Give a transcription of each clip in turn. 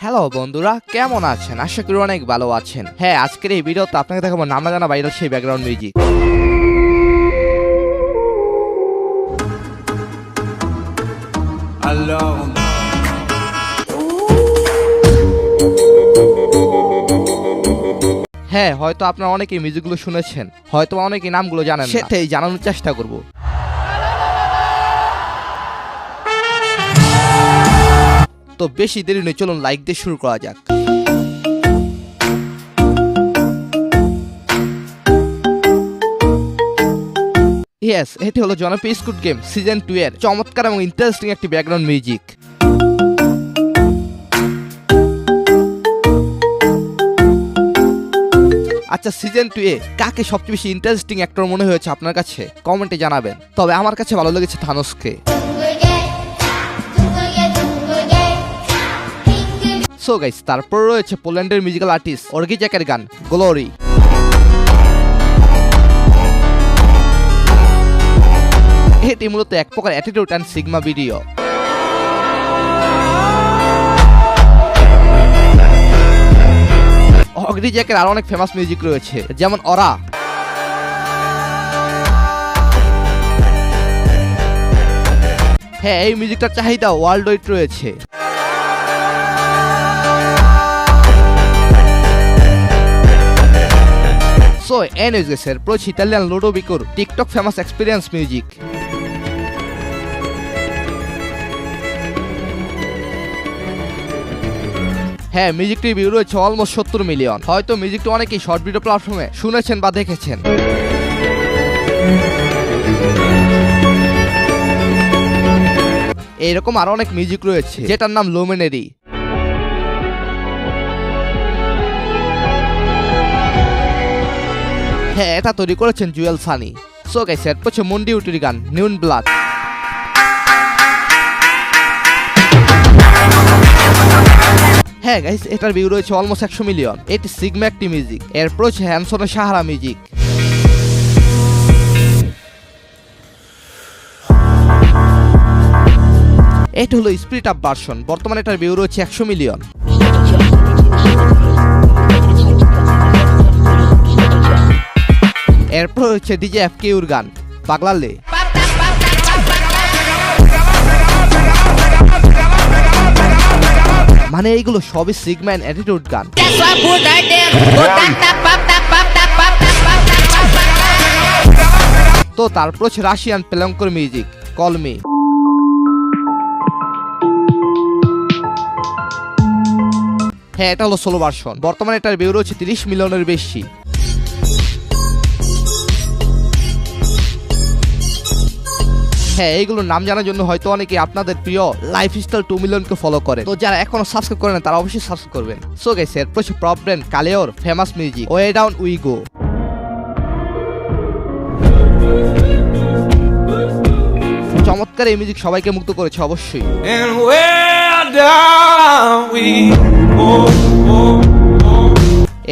Hello বন্ধুরা, কেমন আছেন? আশা করি অনেক ভালো আছেন। হ্যাঁ, আজকের এই ভিডিওতে আপনাকে দেখাবো নাম না জানা ভাইরাল সেই ব্যাকগ্রাউন্ড মিউজিক। হ্যাঁ, হয়তো আপনারা অনেকেই মিউজিকগুলো শুনেছেন, হয়তো অনেকেই নামগুলো জানেন না, সেটাই জানানোর চেষ্টা করব। তো বেশি দেরি নেই, চলুন লাইক দিয়ে শুরু করা যাক। ইয়েস, এটি হলো জনপ্রিয় স্কুড গেম সিজন 2 এর চমৎকার এবং ইন্টারেস্টিং একটি ব্যাকগ্রাউন্ড মিউজিক। আচ্ছা, সিজন 2 এ কাকে সবচেয়ে বেশি ইন্টারেস্টিং অ্যাক্টর মনে হয়েছে আপনার কাছে? কমেন্টে জানাবেন। তবে আমার কাছে ভালো লেগেছে থানোসকে। সো গাইস, তারপর রয়েছে পোল্যান্ডের মিউজিক্যাল আর্টিস্ট অর্গি জ্যাকের গান গ্লোরি। এটি মূলত এক প্রকার অ্যাটিটিউড অ্যান্ড সিগমা ভিডিও। অর্গি জ্যাকের আরো অনেক ফেমাস মিউজিক রয়েছে, যেমন অরা। হ্যাঁ, এই মিউজিকটার চাহিদা ওয়ার্ল্ড ওয়াইড রয়েছে। So, anyways guys, approach Italian Ludovicoর TikTok famous experience music. হ্যাঁ, মিউজিকটির ভিউ রয়েছে অলমোস্ট 70 মিলিয়ন। হয়তো মিউজিকটা অনেকেই শর্ট ভিডিও প্ল্যাটফর্মে শুনেছেন বা দেখেছেন। এইরকম আরো অনেক মিউজিক রয়েছে যেটার নাম লুমিনারি। হ্যাঁ, এটা তৈরি করেছেন জুয়েল সানি। সো গাইস, এরপর হচ্ছে মন্ডি উটির গান নিউন ব্লাড। হ্যাঁ গাইস, এটার ভিউ রয়েছে অলমোস্ট 100 মিলিয়ন। এটি সিগমা একটি মিউজিক। এরপর হচ্ছে হ্যানসনের সাহারা মিউজিক। এটি হলো স্পিরিট আপ ভার্সন। বর্তমানে এটার ভিউ রয়েছে 100 মিলিয়ন। এরপর হচ্ছে ডিজে এফকেউর গান পাগলালে। মানে এইগুলো সবই সিগম্যান অ্যাটিটিউড গান। তো তারপর হচ্ছে রাশিয়ান পেলঙ্কর মিউজিক কলমি। হ্যাঁ, এটা হলো সোলো ভার্সন। বর্তমানে এটার ভিউ রয়েছে 30 মিলিয়নের বেশি। হ্যাঁ, এইগুলোর নাম জানার জন্য হয়তো অনেকে আপনাদের প্রিয় লাইফস্টাইল 2 মিলিয়নকে ফলো করে। তো যারা এখনো সাবস্ক্রাইব করেন তারা অবশ্যই সাবস্ক্রাইব করবেন। সো গাইস, এরপর হচ্ছে প্রপ ব্র্যান্ড কালেওর famous music way down we go. চমৎকার এই মিউজিক সবাইকে মুগ্ধ করেছে অবশ্যই।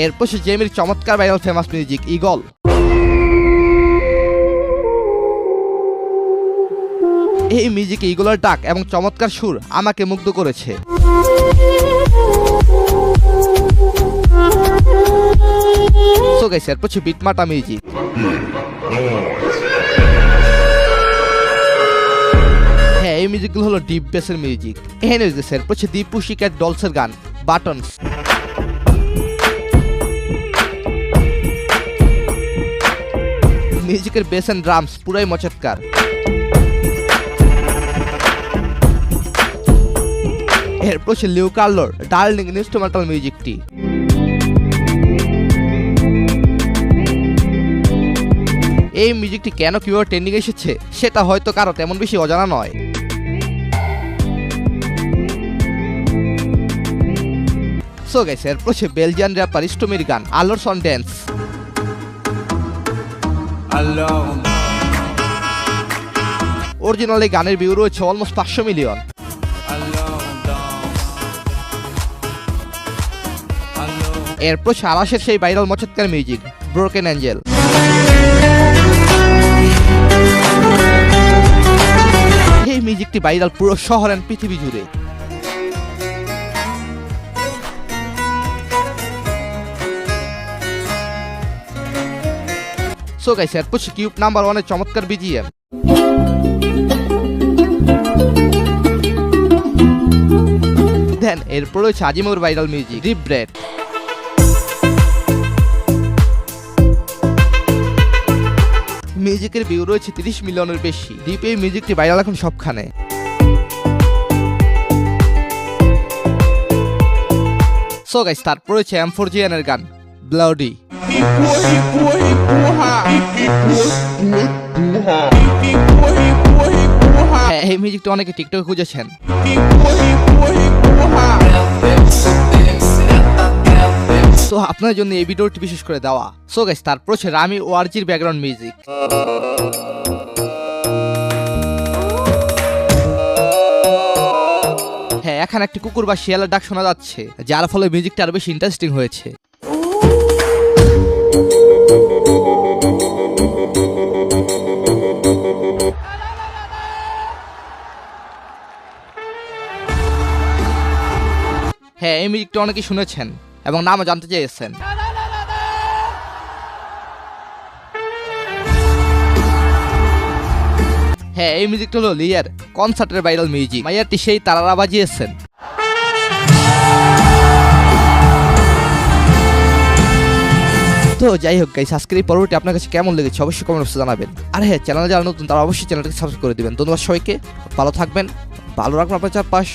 এরপর হচ্ছে জেমির চমৎকার ভাইরাল ফেমাস মিউজিক ইগল। এই মিউজিকে ইগলের ডাক এবং চমৎকার সুর আমাকে মুগ্ধ করেছে। সো গাইস, এরপর হচ্ছে বিটমাটা মিউজিক। হ্যাঁ, এই মিউজিকগুলো হলো ডিপ বেসের মিউজিক। এনিওয়েজ গাইস, এরপর হচ্ছে দি পুশিক্যাট ডলসের গান বাটনস। মিউজিকের বেস এন্ড ড্রামস পুরাই মচৎকার। এরপর হচ্ছে লিও কার্লোর ডার্লিং ইনস্ট্রুমেন্টাল মিউজিকটি। এই মিউজিকটি কেন কিভাবে ট্রেন্ডিং এসেছে সেটা হয়তো কারো তেমন বেশি অজানা নয়। সো গাইস, এরপর হচ্ছে বেলজিয়ান র্যাপার স্টোমির গান আলোরস অন ড্যান্স। অরিজিনাল এই গানের ভিউ রয়েছে অলমোস্ট 500 মিলিয়ন। এরপর সারাশের সেই ভাইরাল মচৎকার মিউজিক ব্রোকেন অ্যাঞ্জেল। এই মিউজিকটি ভাইরাল পুরো শহর এন্ড পৃথিবী জুড়ে। সো গাইস এরপর কিউব নাম্বার 1 এর চমৎকার বিজিএম। দেন এরপর রয়েছে Azimur viral music deep breadth. মিউজিকের ভিউ রয়েছে 30 মিলিয়নের বেশি। ডিপ এই মিউজিকটি ভাইরাল এখন সবখানে। সো গাইস তারপর রয়েছে M4GN এর গান ব্লাডি। এই মিউজিকটা অনেকে টিকটকে খুঁজেছেন। তো আপনার জন্য এই ভিডিওটি বিশেষ করে দেওয়া। সো গাইস তারপর হচ্ছে রামি ওয়ারজির ব্যাকগ্রাউন্ড মিউজিক। হ্যাঁ এখানে একটি কুকুর বা শিয়ালের ডাক শোনা যাচ্ছে, যার ফলে মিউজিকটা আরো বেশি ইন্টারেস্টিং হয়েছে। হ্যাঁ এই মিউজিকটা অনেকেই শুনেছেন এবং নামও জানতে চেয়েছেন। হ্যাঁ এই মিউজিকটা হলো লিয়ার কনসার্টের ভাইরাল মিউজিক। মাইয়ারটি সেই তারারা বাজিয়েছেন। তো যাই হোক গাইস, আজকের এই পর্বটি আপনার কাছে কেমন লেগেছে অবশ্যই কমেন্ট বক্সে জানাবেন। আর হ্যাঁ চ্যানেলে যারা নতুন তারা অবশ্যই চ্যানেলটাকে সাবস্ক্রাইব করে দিবেন। ধন্যবাদ সবাইকে, ভালো থাকবেন, ভালো রাখবেন আপনার চারপাশ।